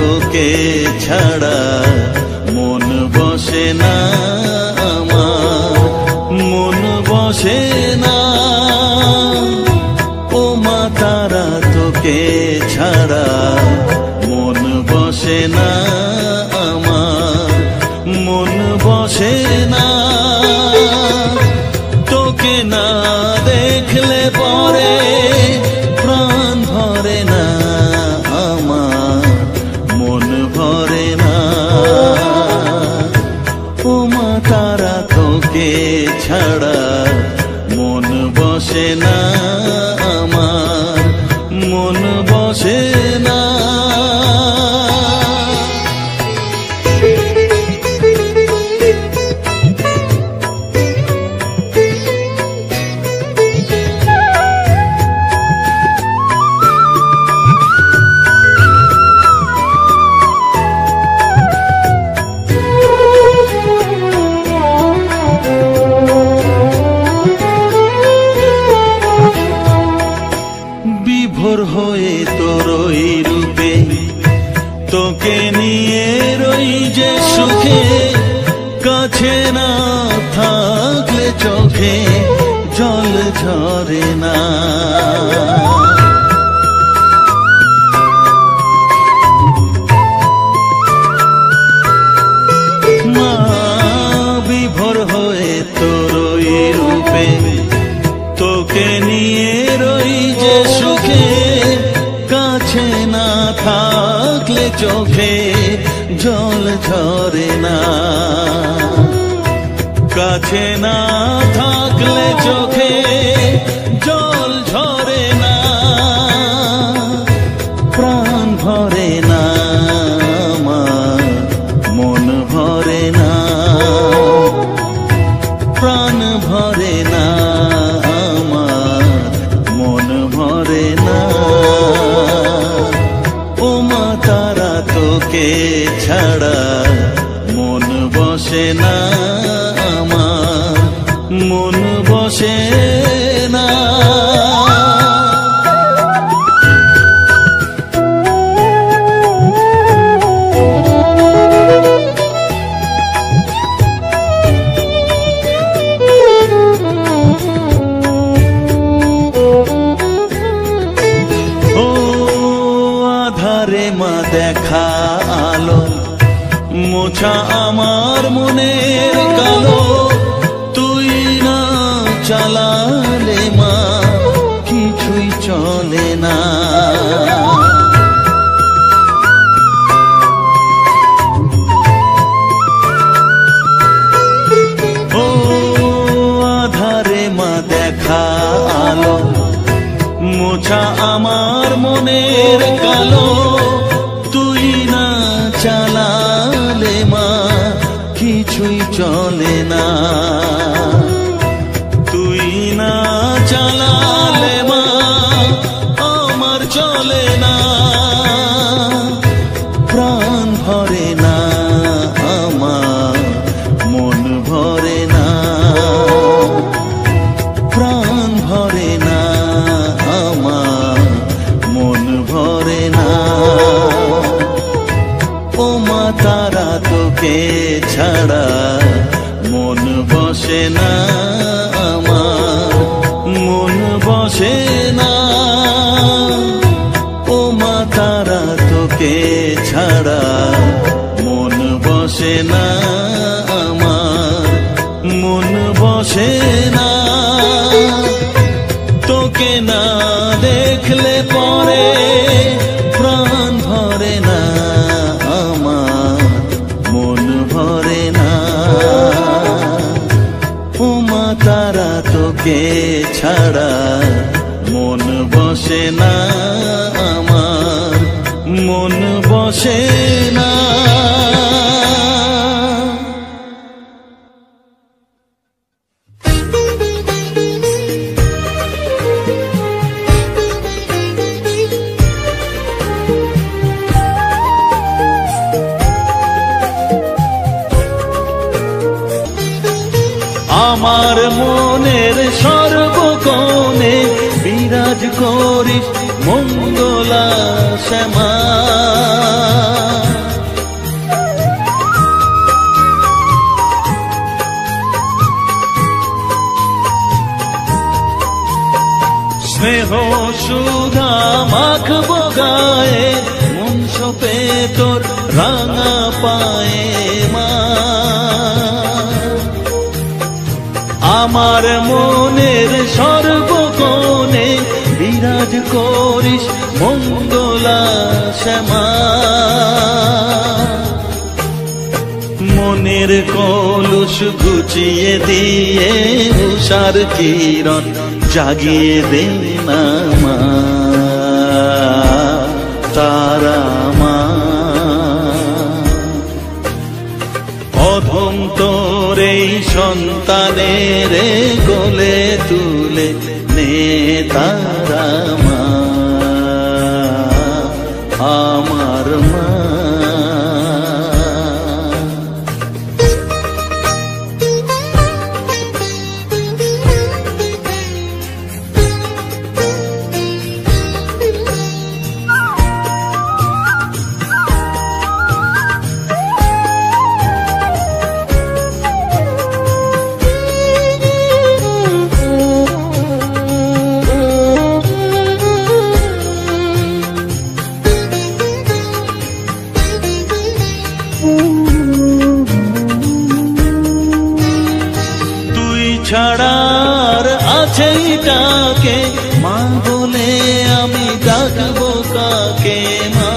তোকে ছাড়া মন বসে না আমার, মন বসে না। ও মা তারা তোকে ছাড়া মন বসে না আমার, মন বসে না। তোকে না দেখলে পরে প্রাণ ভরে না আমার, মন ভরে না। ও মা তারা তোকে ছাড়া মন বসে না আমার, মন বসে না। বিভোর হয়ে তোরই রূপে তোকে নিয়ে রই যে সুখে, কাছে না থাকলে চোখে জল ঝরে না। মা বিভোর হয়ে তোরই রূপে তোকে নিয়ে রই যে সুখে, কাছে না থাকলে চোখে জল ঝরে না। কাছে না থাকলে চোখে জল ঝরে না, প্রাণ ভরে না আমার, মন ভরে না, প্রাণ ভরে না আমার, মন ভরে না। ও মা তারা তোকে ছাড়া মন বসে না আমার, মন বসে না। মা দেখা আলো মোছা আমার মনের কালো, তুই না চালালে মা কিছুই চলে না। ও আধারে মা দেখা আলো মোছা আমার মনের কালো, তুই না চালালে মা কিছুই চলে না। তুই না চালালে মা আমার চলে না, প্রাণ ভরে না আমার, মন ভরে না, প্রাণ ভরে না আমার, মন ভরে না। ও মা তারা তোকে ছাড়া মন বসে না আমার, মন বসে না। ও মা তারা তোকে ছাড়া মন বসে না আমার, মন বসে না। তোকে না দেখলে পরে প্রাণ ভরে না আমার, মন ভরে না। ও মা তারা তোকে ছাড়া মন বসে না আমার, মন বসে না। আমার মনের সর্বকোণে বিরাজ করিস মঙ্গলা শ্যামা। স্নেহ সুধা মাখবো গায়ে, মন সপে তোর রাঙা পায়ে মা। আমার মনের সর্বকোণে বিরাজ করিস মঙ্গলা শ্যামা। মনের কলুষ ঘুচিয়ে দিয়ে উষার কিরণ জাগিয়ে দে না মা, তারা মা। অধম তোর এই সন্তানের কোলে তুলে নে তারা মা, আমার মা। ছাড়ার আছেই ডাকে মা বলে আমি ডাকবো কাকে মা।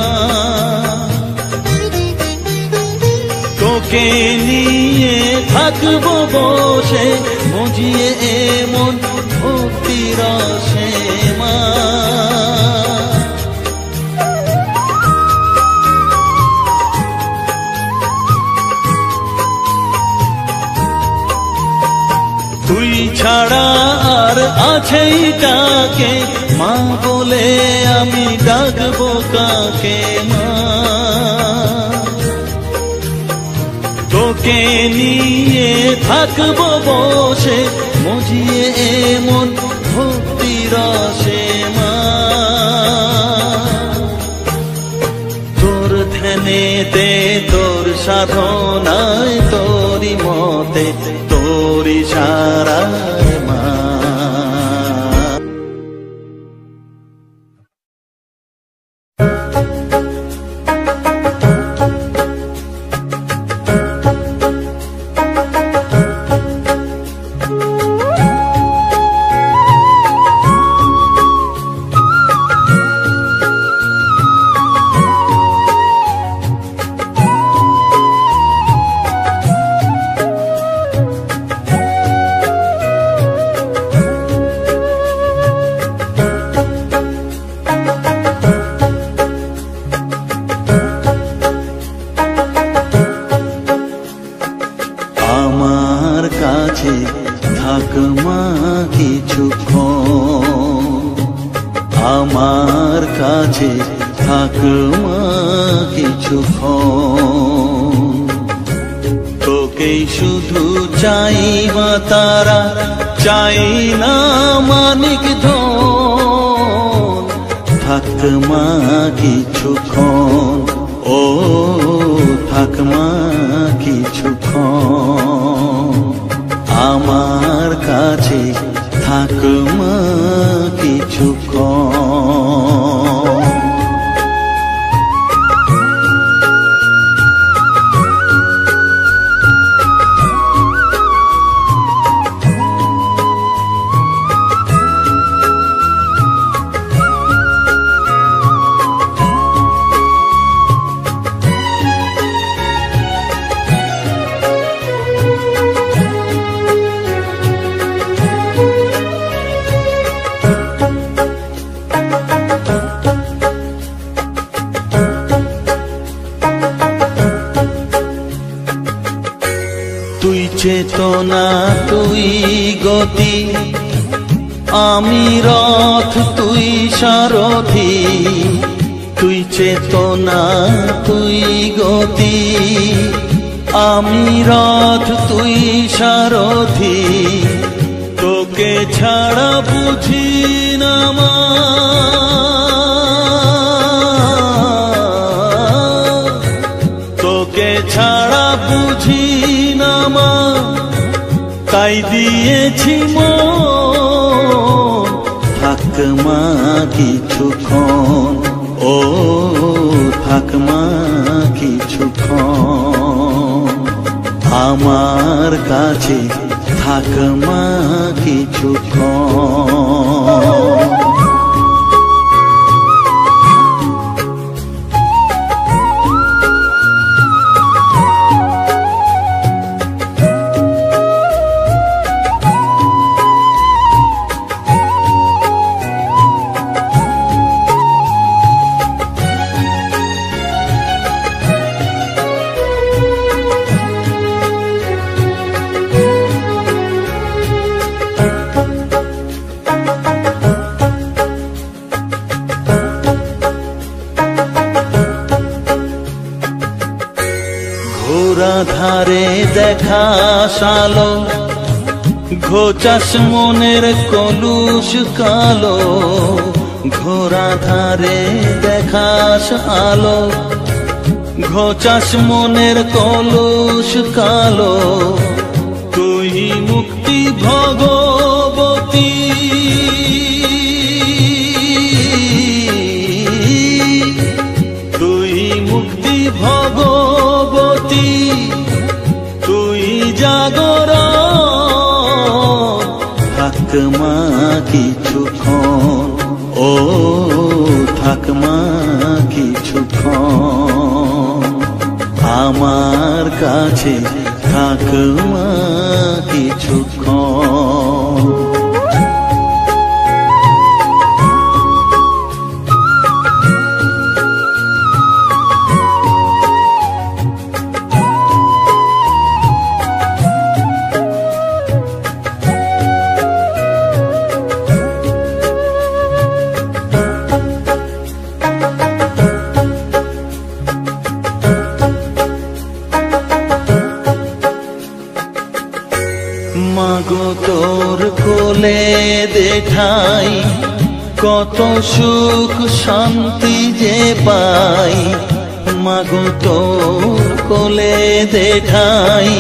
তোকে নিয়ে থাকবো বসে মজিয়ে এমন ভক্তি রসে মা। তুই ছাড়া আর আছেই কাকে মা বলে আমি ডাকবো কাকে মা। তোকে নিয়ে থাকবো বসে মজিয়ে এমন ভক্তি রসে মা। তোর ধ্যানেতে তোর সাধনায় তোরি মতে তোরি সারায় মা। থাক মা কিছুক্ষণ, আমার কাছে থাক মা কিছুক্ষণ। তোকেই শুধু চাই মা তারা, চাই না মানিক ধন। থাক মা কিছুক্ষণ, ও থাক মা কিছুক্ষণ, আমার কাছে থাক মা কিছুক্ষণ। তুই চেতনা তুই গতি, আমি রথ তুই সারথি। তুই চেতনা তুই গতি, আমি রথ তুই সারথি। তোকে ছাড়া বুঝি না মা, তোকে ছাড়া বুঝি না মা, তাই দিয়েছি মন। থাক থাকমা কিছুক্ষণ, ও থাকমা কিছুক্ষণ, আমার কাছে থাকমা কিছুক্ষণ। ধারে দেখা সালো, ঘোচাস মনের কলুষ কালো, ঘোরা ধারে দেখাস আলো, ঘোচাস মনের কলুষ কালো, তুই মুক্তি ভগবতী, তুই মুক্তি ভগবতী, তুই জাগরণ, থাকমা কিছুক্ষণ, ও থাকমা কিছুক্ষণ, আমার কাছে থাকমা কিছুক্ষণ। মাগো তোর কোলে দেখাই, কত সুখ শান্তি যে পাই, মাগো তোর কোলে দেখাই,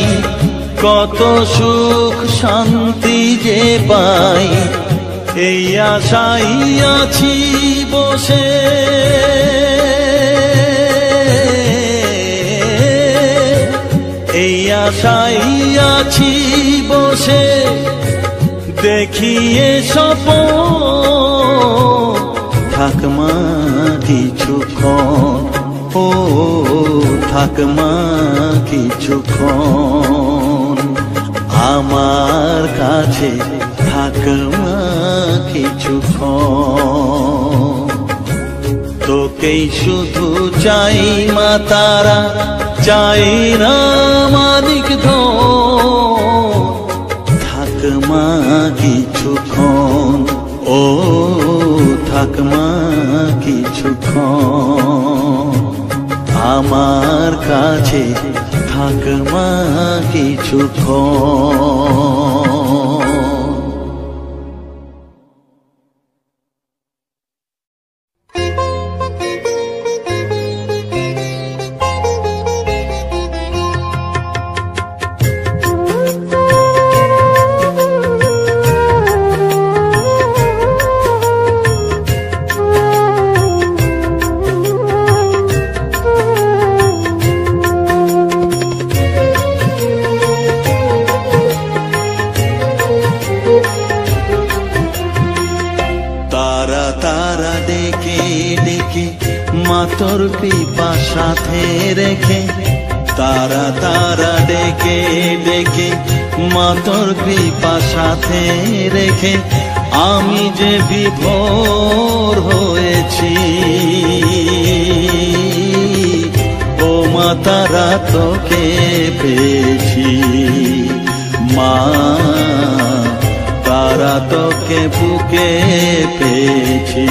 কত সুখ শান্তি যে পাই, এই আশাই আছি বসে, এই আশাই আছি বসে, দেখিয়ে স্বপন, থাকমা কিছুক্ষণ, ও থাকমা কিছুক্ষণ, আমার কাছে থাকমা কিছুক্ষণ। তোকেই শুধু চাই মা তারা, চাই না মানিক ধন, থাকমা কিছুক্ষণ, ও থাকমা কিছুক্ষণ, আমার কাছে থাকমা কিছুক্ষণ। তোর কৃপা সাথে রেখে, তারা তারা ডেকে ডেকে, মা তোর কৃপা সাথে রেখে, আমি যে বিভোর হয়েছি, ও মা তারা তোকে পেয়েছি, মা তারা তোকে বুকে পেয়েছি।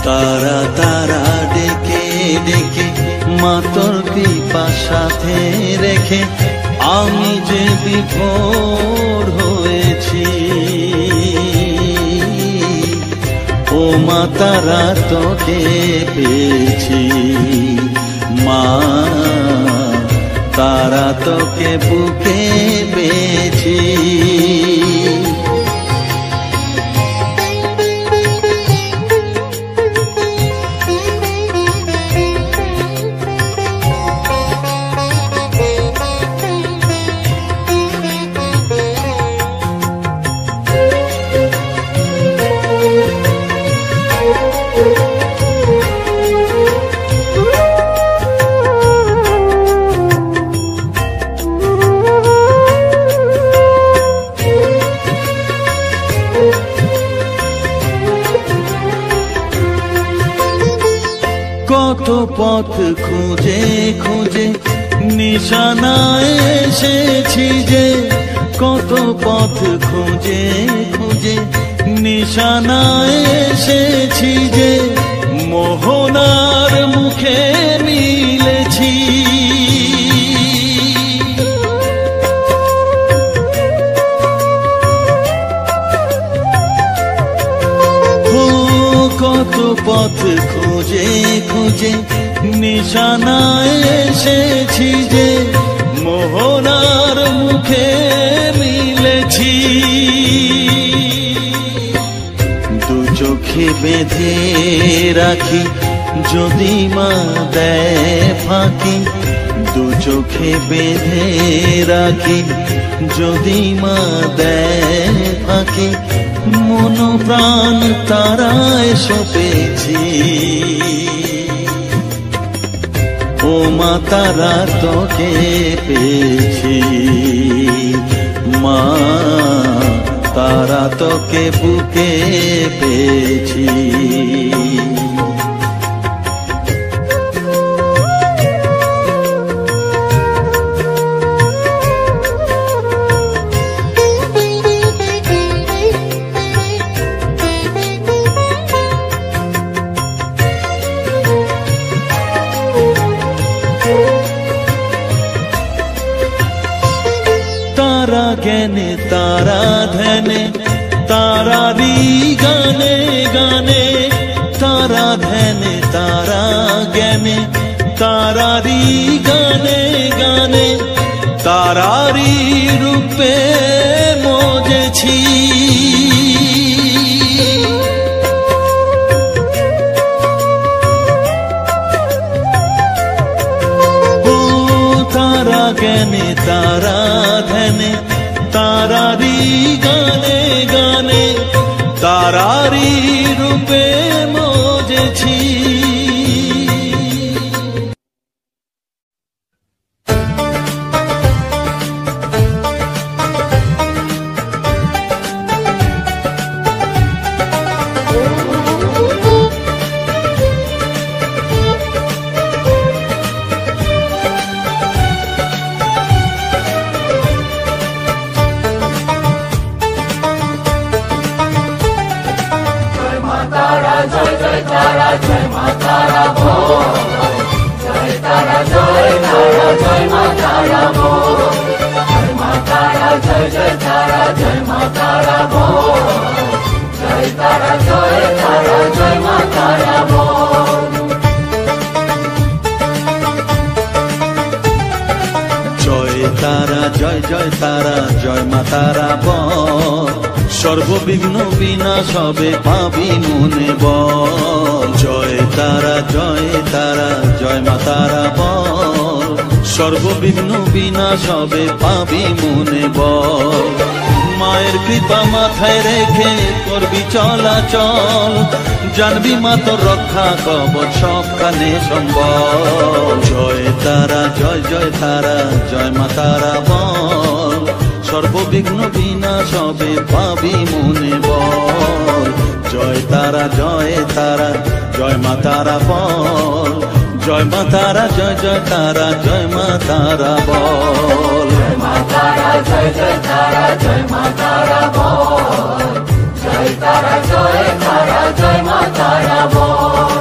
তারা তারা ডেকে ডেকে, মা তোর কৃপা সাথে রেখে, আমি যে বিভোর হয়েছি, ও মা তারা তোকে পেয়েছি, মা তারা তোকে বুকে পেয়েছি। পথ খুঁজে খুঁজে নিশানায় এসেছি যে, কত পথ খুঁজে খুঁজে নিশানায় এসেছি যে, মোহনার মুখে মিলেছি। কত পথ খুঁজে খুঁজে নিশানায় এসেছি যে, মোহনার মুখে মিলেছি। দু চোখে বেঁধে রাখি যদি মা দেয় ফাঁকি, দু চোখে বেঁধে রাখি যদি মা দেয় ফাঁকি, মন প্রাণ তারায় সপেছি। ও মা তারা তোকে পেয়েছি, মা তারা তোকে বুকে পেয়েছি। तारा ज्ञाने तारा ध्याने तारारी गाने गाने, तारा ध्याने तारा ज्ञाने तारारी गाने गाने, तारारी रूपे मोजेছি। तारा ज्ञाने तारा ध्याने तारारी गाने गाने, तारारी रूपे मोजेছি। तारा जय जय तारा जय मा तारा बल, सर्वविघ्न विनाश হবে পাবি মনে বল। জয় তারা জয় মা তারা বল, সর্ববিঘ্ন বিনাশ হবে পাবি মনে বল। মায়ের কৃপা মাথায় রেখে করবি চলাচল, জানবি মা তোর রক্ষা কবচ সবখানে সম্বল। জয় তারা জয় তারা জয় মা তারা বল, সর্ববিঘ্ন বিনাশ হবে পাবি মনে বল। জয় তারা জয় মা তারা বল, জয় মা তারা জয় তারা জয় মা তারা বল। জয় মা তারা জয় তারা জয় মা তারা বল, জয় তারা জয় মা তারা বল।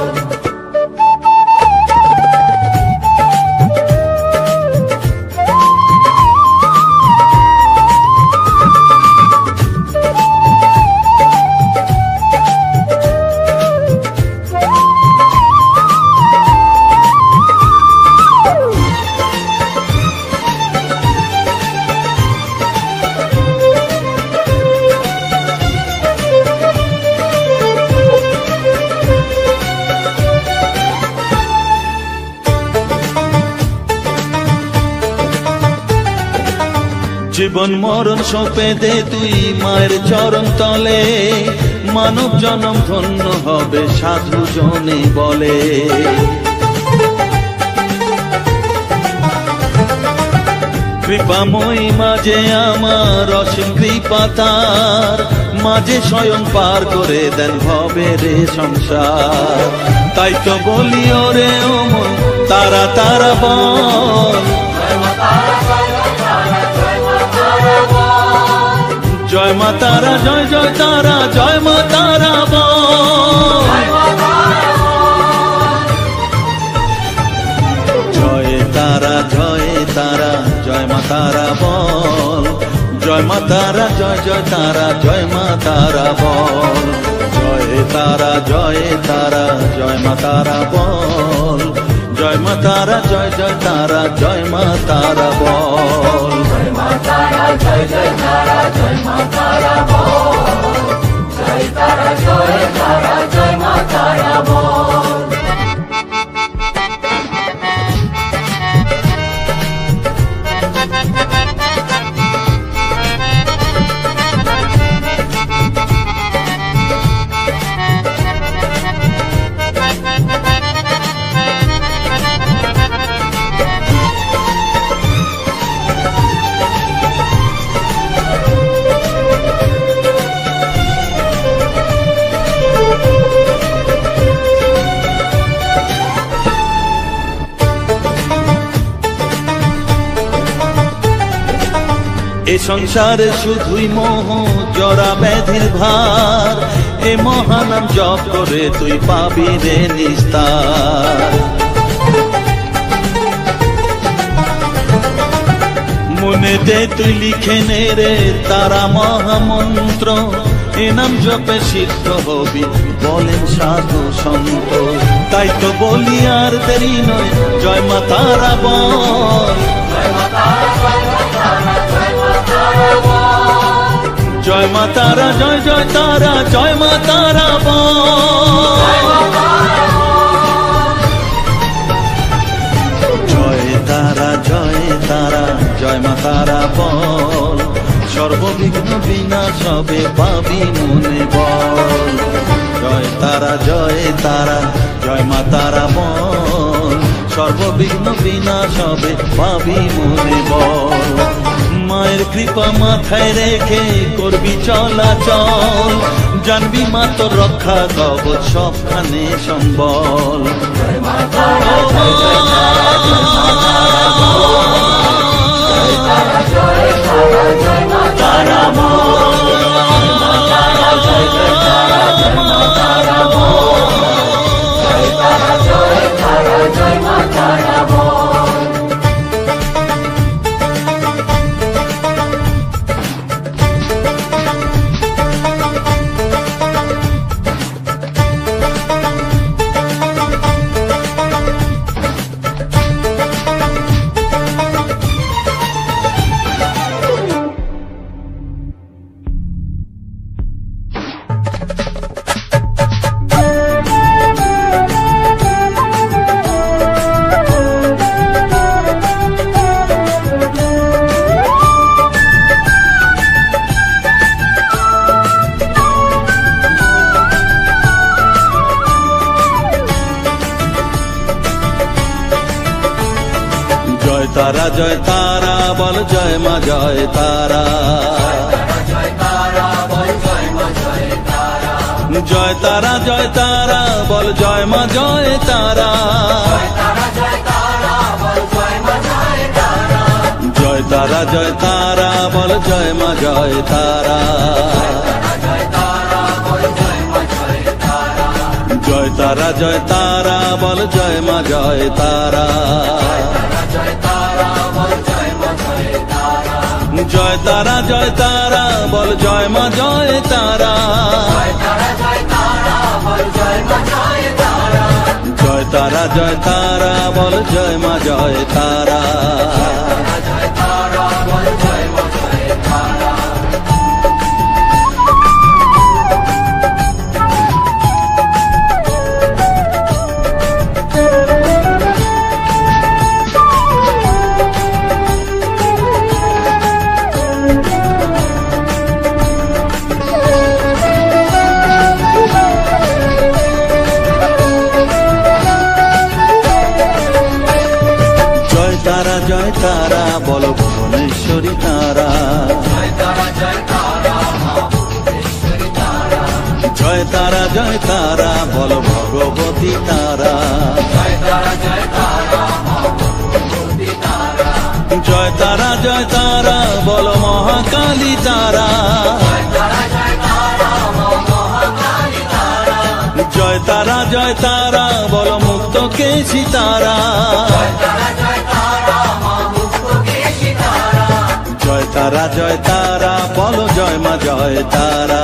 জীবন মরণ সঁপে দে তুই মায়ের চরণ তলে, মানব জনম ধন্য হবে সাধু জনে বলে। কৃপাময়ী মাঝে আমার অসীম কৃপা তার, মাঝে স্বয়ং পার করে দেন ভবের সংসার। তাই তো বলি ওরে ও মন তারা তারা বল, জয় মা তারা জয় জয় তারা জয় মা তারা বল, জয় তারা জয় তারা জয় মা তারা বল, জয় মা তারা জয় জয় তারা জয় মা তারা বল, জয় তারা জয় তারা জয় মা তারা বল, জয় মা তারা জয় জয় তারা জয় মা তারা বল, জয় মা তারা জয় জয় তারা জয় মা তারা বল, জয় তারা জয় তারা জয় মা তারা বল। এ সংসারে শুধুই মোহ জরা ব্যাধির ভার, এ মহানাম জপ করে তুই পাবি রে নিস্তার। মনে দে তুই লিখে নে রে তারা মহামন্ত্র, এ নাম জপে সিদ্ধ হবি বলেন সাধু সন্ত। তাই তো বলি আর দেরি নয় জয় মা তারা বল, জয় মা তারা জয় জয় তারা জয় মা তারা বল, জয় তারা জয় তারা জয় মা তারা বল, সর্ববিঘ্ন বিনাশ হবে পাবি মনে বল, জয় তারা জয় তারা জয় মা তারা বল, সর্ববিঘ্ন বিনাশ হবে পাবি মনে বল। মায়ের কৃপা মাথায় রেখে করবি চলাচল, জানবি মা তোর রক্ষা কবচ সবখানে সম্বল, জয় মা তারা জয় জয় তারা জয় মা তারা বল, জয় তারা জয় তারা জয় মা তারা বল, জয় মা তারা জয় জয় তারা জয় মা তারা বল, জয় তারা জয় তারা জয় মা তারা বল। তারা জয় তারা বল জয় মা জয় তারা, জয় তারা বল জয় মা জয় তারা, জয় তারা জয় তারা বল জয় মা জয় তারা, জয় তারা জয় তারা বল জয় মা জয় তারা, জয় তারা জয় তারা বল জয় মা জয় তারা, জয় তারা জয় তারা বল জয় মা জয় তারা, জয় তারা জয় তারা বল জয় মা জয় তারা। জয় তারা বল ভুবনেশ্বরী তারা, জয় জয় তারা বল ভগবতী তারা। জয় তারা বল মহাকালী তারা। জয় তারা বল মুক্ত কেশী তারা। জয় তারা বল জয় মা জয় তারা।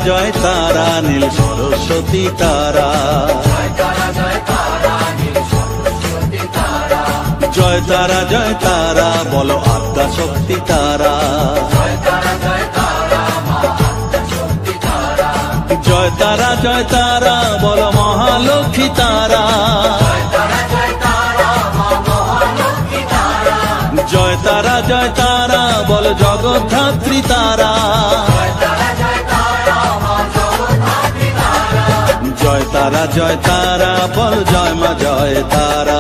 জয় তারা নীল সরস্বতী তারা। জয় তারা বলো আদ্যা শক্তি তারা। জয় তারা বলো মহালক্ষ্মী তারা। জয় তারা বলো জগদ্ধাত্রী তারা। জয় তারা বল জয় মা জয় তারা।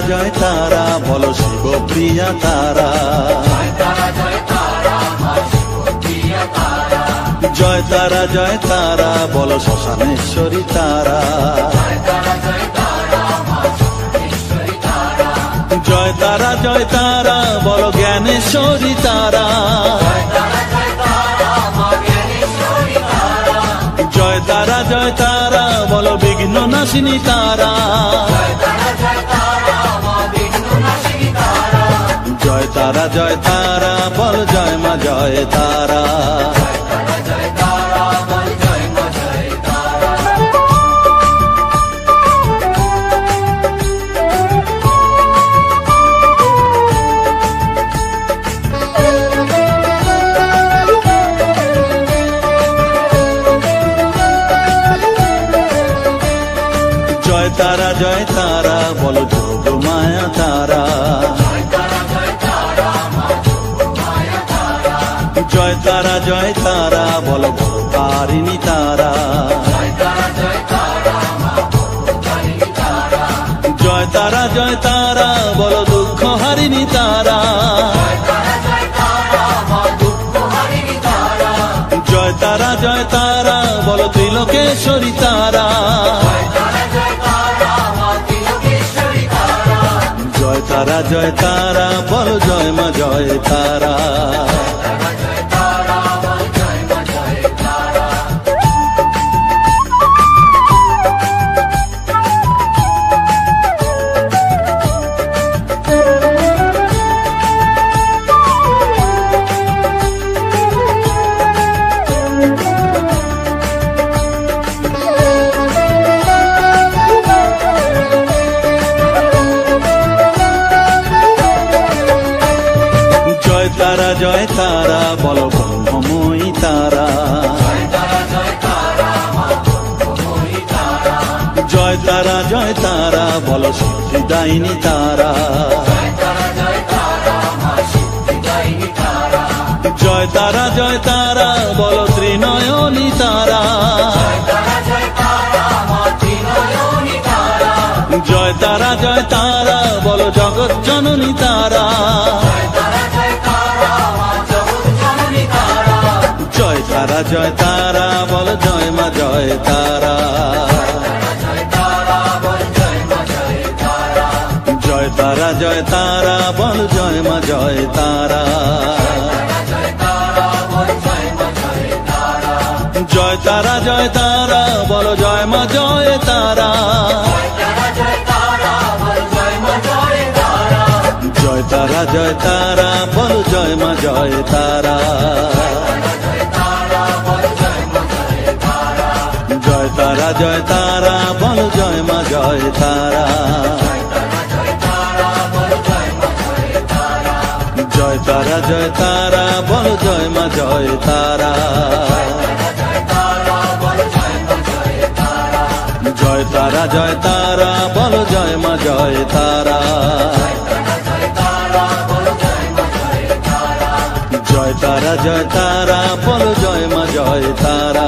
জয় তারা বলো শিবপ্রিয়া তারা। জয় তারা বলো শ্মশানেশ্বরী তারা। জয় তারা বলো জ্ঞানেশ্বরী তারা। জয় তারা বলো বিঘ্ন নাশিনী তারা। জয় তারা বল জয় মা জয় তারা। জয় তারা বলো যোগ মায়া তারা। জয় তারা বলো ভবতারিণী তারা। জয় তারা বলো দুঃখ হারিণী তারা। জয় তারা বলো ত্রিলোকেশ্বরী তারা। জয় তারা বলো জয় মা জয় তারা। জয় তারা বলো ব্রহ্মময়ী তারা। জয় তারা বলো সিদ্ধিদায়িনী তারা। জয় তারা বলো ত্রিনয়নী তারা। জয় তারা বলো জগৎ জননী তারা। জয় তারা বল জয় মা জয় তারা। জয় তারা বল জয় মা জয় তারা। জয় তারা বল জয় মা জয় তারা। জয় তারা তারা জয় তারা বলো জয় মা জয় তারা। জয় তারা জয় তারা বলো জয় মা জয় তারা। জয় তারা জয় তারা বলো জয় মা জয় তারা। জয় তারা জয় তারা বলো জয় মা জয় তারা। জয় তারা জয় তারা বলো জয় মা জয় তারা।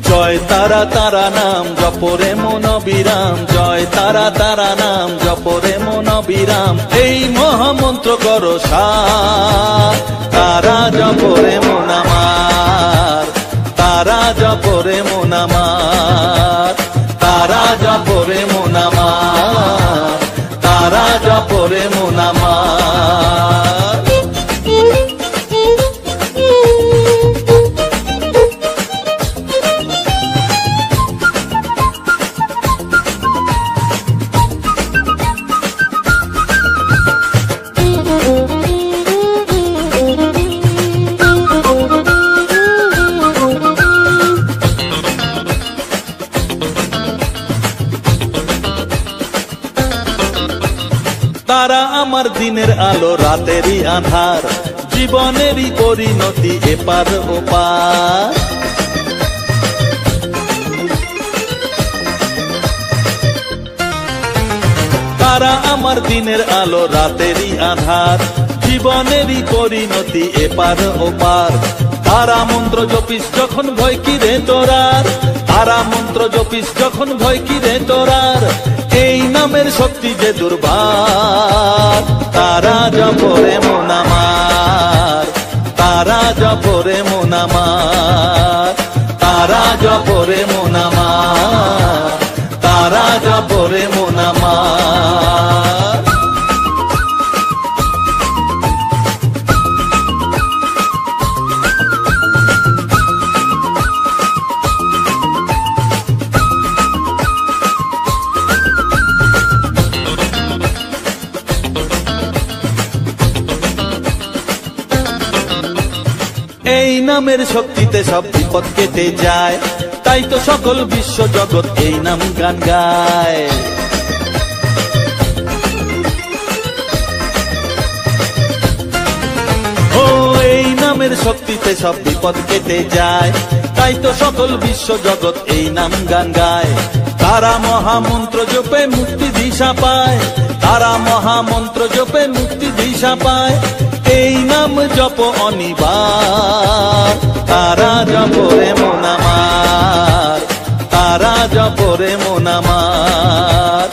জয় তারা তারা নাম জপরে মন বিরাম। জয় তারা তারা নাম জপরে মন বিরাম। এই মহামন্ত্র করো সার, তারা জপরে মন আমার। তারা জপরে মন আমার। তারা জপরে মন আমার। তারা জপরে মন আমার। তারা আমার দিনের আলো রাতেরই আধার, জীবনেরই পরিণতি এপার ওপার। তারা আমার দিনের আলো রাতেরই আধার, জীবনেরই পরিণতি এপার ওপার। তারা মন্ত্র জপিস যখন ভয় কি রে তোরার। তারা মন্ত্র জপিস যখন ভয় কি রে তোরার। এই নামের শক্তি যে দুর্বার। তারা জপরে মন আমার। তারা জপরে মন আমার। তারা জপরে মন আমার। তারা জপরে মন আমার। এই নামের শক্তিতে সব বিপদ কেটে যায়, তাই তো সকল বিশ্ব জগৎ এই নাম গান গায়। ও এই নামের শক্তিতে সব বিপদ কেটে যায়, তাই তো সকল বিশ্ব জগৎ এই নাম গান গায়। তারা মহামন্ত্র জপে মুক্তি দিশা পায়। তারা মহামন্ত্র জপে মুক্তি দিশা পায়। এই নাম জপ অনিবার। তারা জপরে মন আমার। তারা জপরে মন আমার।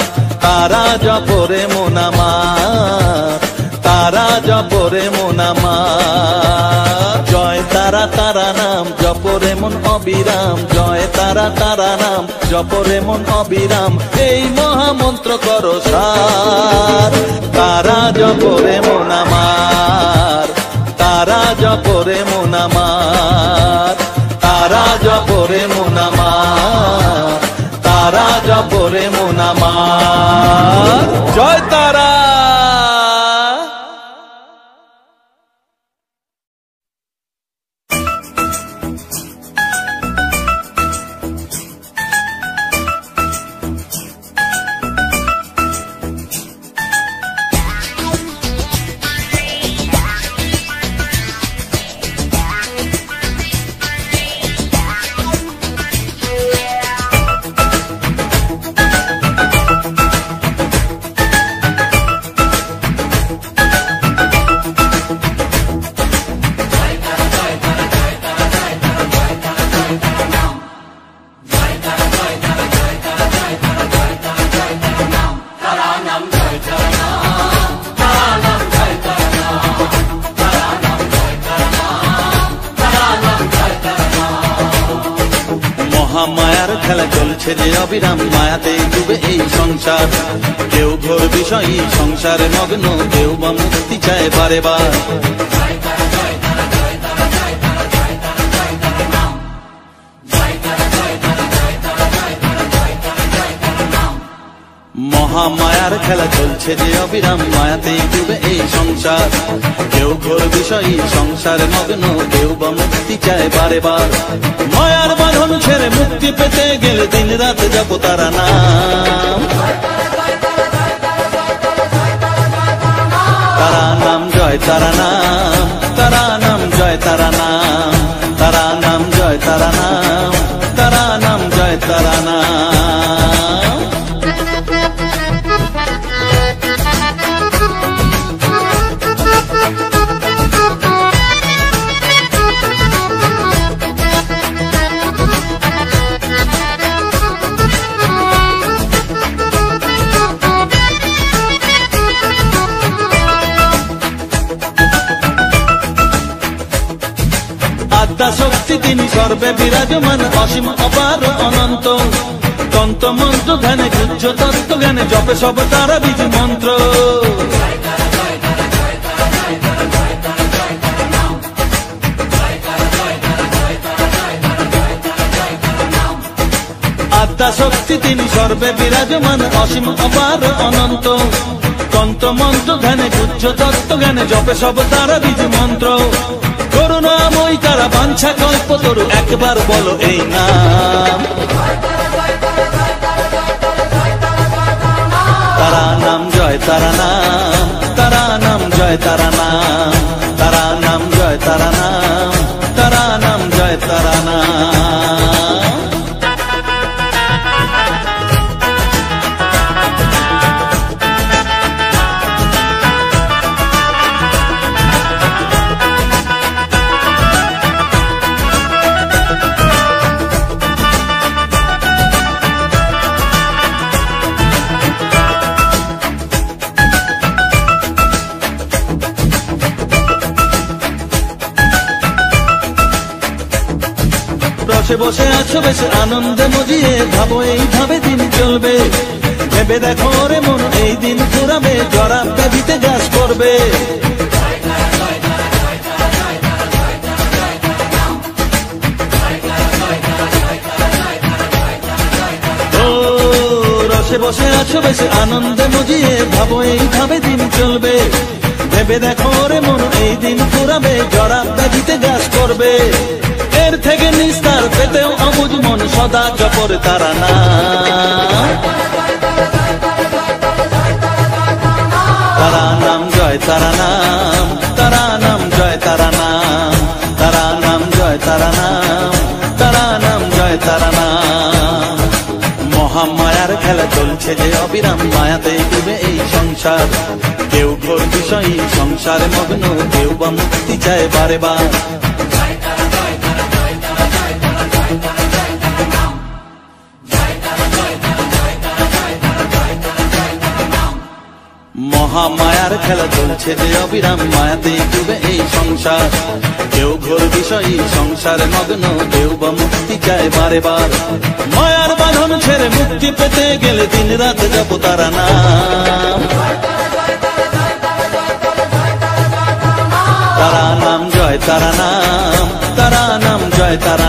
তারা জপরে মন আমার। তারা জপরে মন আমার। জয় তারা তারা নাম জপরে মন অবিরাম। জয় তারা তারা নাম জপরে মন অবিরাম। এই মহামন্ত্র করো সার, তারা জপরে মন আমার। তারা জপরে মন আমার। তারা জপরে মন আমার। তারা জপরে মন আমার। জয় তারা। খেলা চলছে যে অবিরাম, মায়াতে ডুবে এই সংসার। কেউ ঘোর বিষয়ী সংসারে মগ্ন, কেউ বা মুক্তি চায় বারে বার। মহামায়ার খেলা চলছে যে অবিরাম, মায়াতেই ডুবে এই সংসার। কেউ ঘোর বিষয়ী সংসারে মগ্ন, কেউ বা মুক্তি চায় বারে বার। মায়ার বাঁধন ছেড়ে মুক্তি পেতে গেলে দিন রাত জপ তারা নাম। তারা নাম জয় তারা নাম, তারা নাম জয় তারা নাম, তারা নাম জয় তারা নাম, তারা নাম জয় তারা নাম। আদ্যা শক্তি তিনি সর্বে বিরাজমান, অসীম অপার অনন্ত। তন্ত্র মন্ত্র ধ্যানে গুহ্য তত্ত্ব জ্ঞানে জপে সব তারা বীজ মন্ত্র। আদ্যা শক্তি তিনি সর্বে বিরাজমান, অসীম অপার অনন্ত। তন্ত্র মন্ত্র ধ্যানে গুহ্য তত্ত্ব জ্ঞানে জপে সব তারা বীজ মন্ত্র। করুণাময়ী তারা বাঞ্ছা কল্পতরু, একবার বলো এই নাম। তারা নাম জয় তারা নাম, তারা নাম জয় তারা নাম, তারা নাম জয় তারা নাম, তারা নাম জয় তারা নাম। বসে বসে আছো বেশ আনন্দে মজিয়ে, ভাবো এইভাবে দিন চলবে। ভেবে দেখো রে মন এই দিন ফুরাবে, জরা ব্যাধিতে গ্রাস করবে। ও রসে বসে আছো বেশ আনন্দে মজিয়ে, ভাবো এইভাবে দিন চলবে। ভেবে দেখো রে মন এই দিন ফুরাবে, জরা ব্যাধিতে গ্রাস করবে। এর থেকে নিস্তার পেতেও অবুঝ মন সদা জপর তারা নাম। তারা নাম জয় তারা নাম, তারা নাম জয় তারা নাম, তারা নাম জয় তারা নাম, তারা নাম জয় তারা নাম। মহামায়ার খেলা চলছে যে অবিরাম, মায়াতে ডুবে এই সংসার। কেউ ঘোর বিষয়ী সংসারে মগ্ন, কেউ বা মুক্তি চায় বারে বার। মহামায়ার খেলা চলছে যে অবিরাম, মায়াতে ডুবে এই সংসার। কেউ ঘোর বিষয়ী সংসারে মগ্ন, কেউ বা মুক্তি চায় বারে বার। মায়ার বাঁধন ছেড়ে মুক্তি পেতে গেলে দিন রাত জপ তারা নাম। তারা নাম জয় তারা নাম, তারা নাম জয় তারা